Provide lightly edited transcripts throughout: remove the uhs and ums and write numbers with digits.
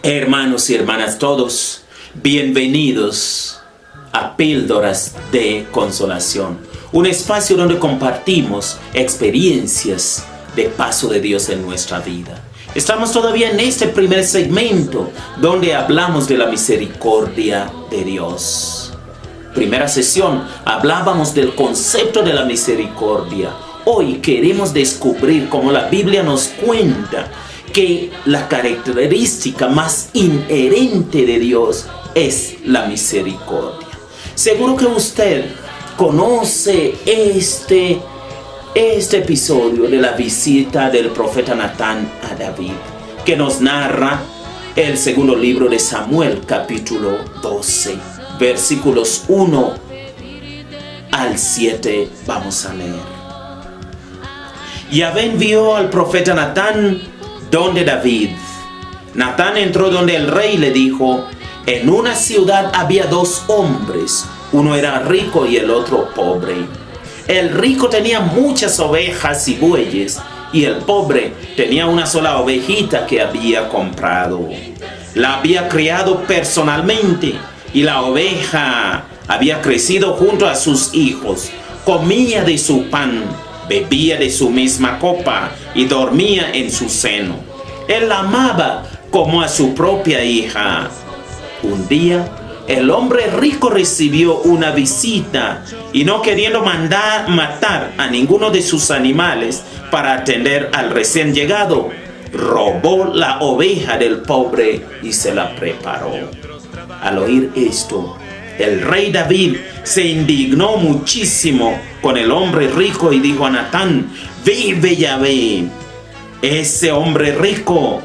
Hermanos y hermanas todos, bienvenidos a Píldoras de Consolación, un espacio donde compartimos experiencias de paso de Dios en nuestra vida. Estamos todavía en este primer segmento donde hablamos de la misericordia de Dios. Primera sesión, hablábamos del concepto de la misericordia. Hoy queremos descubrir cómo la Biblia nos cuenta que la característica más inherente de Dios es la misericordia. Seguro que usted conoce este episodio de la visita del profeta Natán a David, que nos narra el segundo libro de Samuel, capítulo 12, versículos 1 al 7. Vamos a leer. Yahvé envió al profeta Natán donde David. Natán entró donde el rey le dijo: en una ciudad había dos hombres, uno era rico y el otro pobre. El rico tenía muchas ovejas y bueyes, y el pobre tenía una sola ovejita que había comprado. La había criado personalmente, y la oveja había crecido junto a sus hijos, comía de su pan, bebía de su misma copa y dormía en su seno. Él la amaba como a su propia hija. Un día, el hombre rico recibió una visita y, no queriendo matar a ninguno de sus animales para atender al recién llegado, robó la oveja del pobre y se la preparó. Al oír esto, el rey David se indignó muchísimo con el hombre rico y dijo a Natán: vive Yahvé, ese hombre rico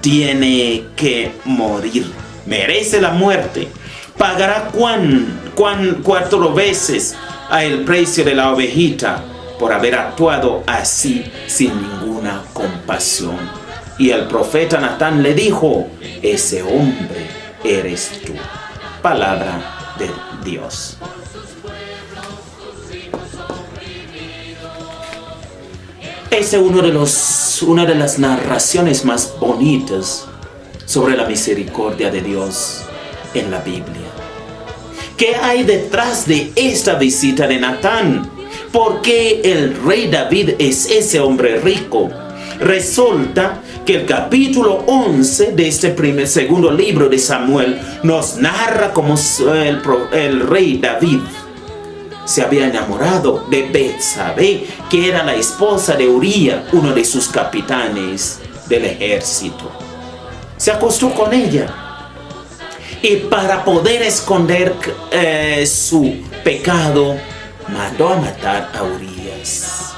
tiene que morir, merece la muerte. Pagará 4 veces el precio de la ovejita por haber actuado así sin ninguna compasión. Y el profeta Natán le dijo: ese hombre eres tú. Palabra de Dios. Es una de las narraciones más bonitas sobre la misericordia de Dios en la Biblia. ¿Qué hay detrás de esta visita de Natán? ¿Por qué el rey David es ese hombre rico? Resulta que el capítulo 11 de este segundo libro de Samuel nos narra cómo el rey David se había enamorado de Betsabé, que era la esposa de Uría, uno de sus capitanes del ejército. Se acostó con ella y, para poder esconder su pecado, mandó a matar a Urías.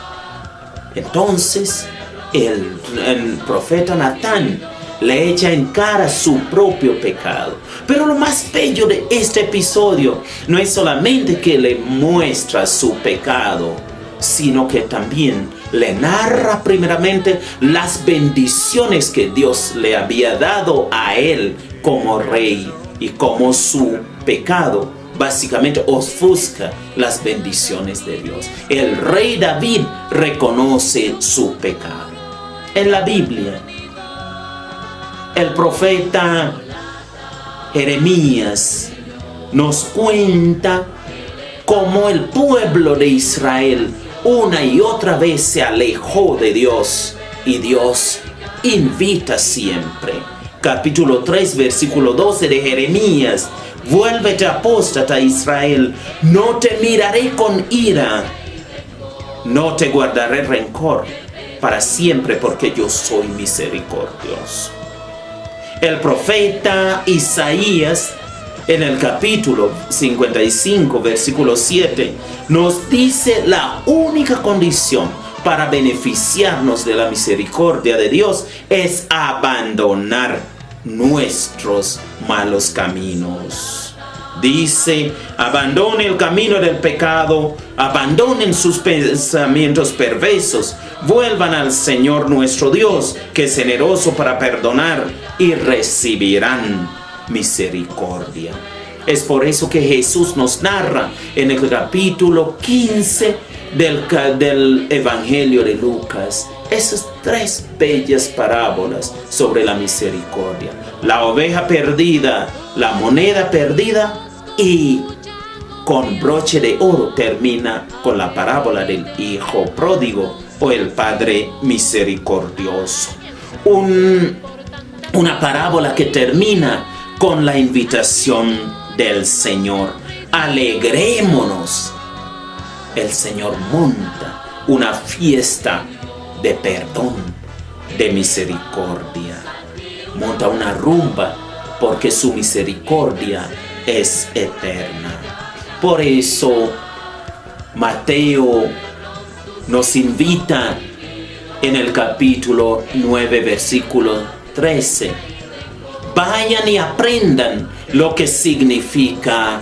Entonces el profeta Natán le echa en cara su propio pecado. Pero lo más bello de este episodio no es solamente que le muestra su pecado, sino que también le narra primeramente las bendiciones que Dios le había dado a él como rey, y cómo su pecado básicamente ofusca las bendiciones de Dios. El rey David reconoce su pecado. En la Biblia, el profeta Jeremías nos cuenta cómo el pueblo de Israel una y otra vez se alejó de Dios, y Dios invita siempre. Capítulo 3, versículo 12 de Jeremías: vuélvete, apóstata Israel, no te miraré con ira, no te guardaré rencor para siempre, porque yo soy misericordioso. El profeta Isaías, en el capítulo 55, versículo 7, nos dice la única condición para beneficiarnos de la misericordia de Dios es abandonar nuestros malos caminos. Dice: abandone el camino del pecado, abandonen sus pensamientos perversos, vuelvan al Señor nuestro Dios, que es generoso para perdonar, y recibirán misericordia. Es por eso que Jesús nos narra en el capítulo 15 del Evangelio de Lucas esas tres bellas parábolas sobre la misericordia: la oveja perdida, la moneda perdida, y con broche de oro termina con la parábola del hijo pródigo o el padre misericordioso. Una parábola que termina con la invitación del Señor: alegrémonos. El Señor monta una fiesta de perdón, de misericordia. Monta una rumba porque su misericordia es eterna. Por eso Mateo nos invita en el capítulo 9, versículo 13. Vayan y aprendan lo que significa: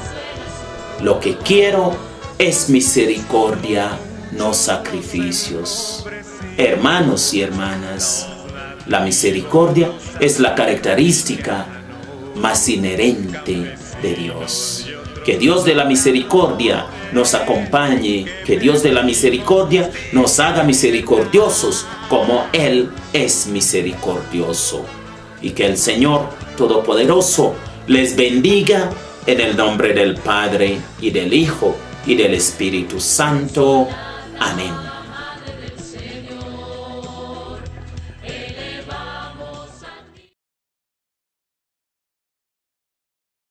lo que quiero es misericordia, no sacrificios. Hermanos y hermanas, la misericordia es la característica más inherente de Dios. Que Dios de la misericordia nos acompañe, que Dios de la misericordia nos haga misericordiosos como Él es misericordioso. Y que el Señor Todopoderoso les bendiga en el nombre del Padre, y del Hijo, y del Espíritu Santo. Amén.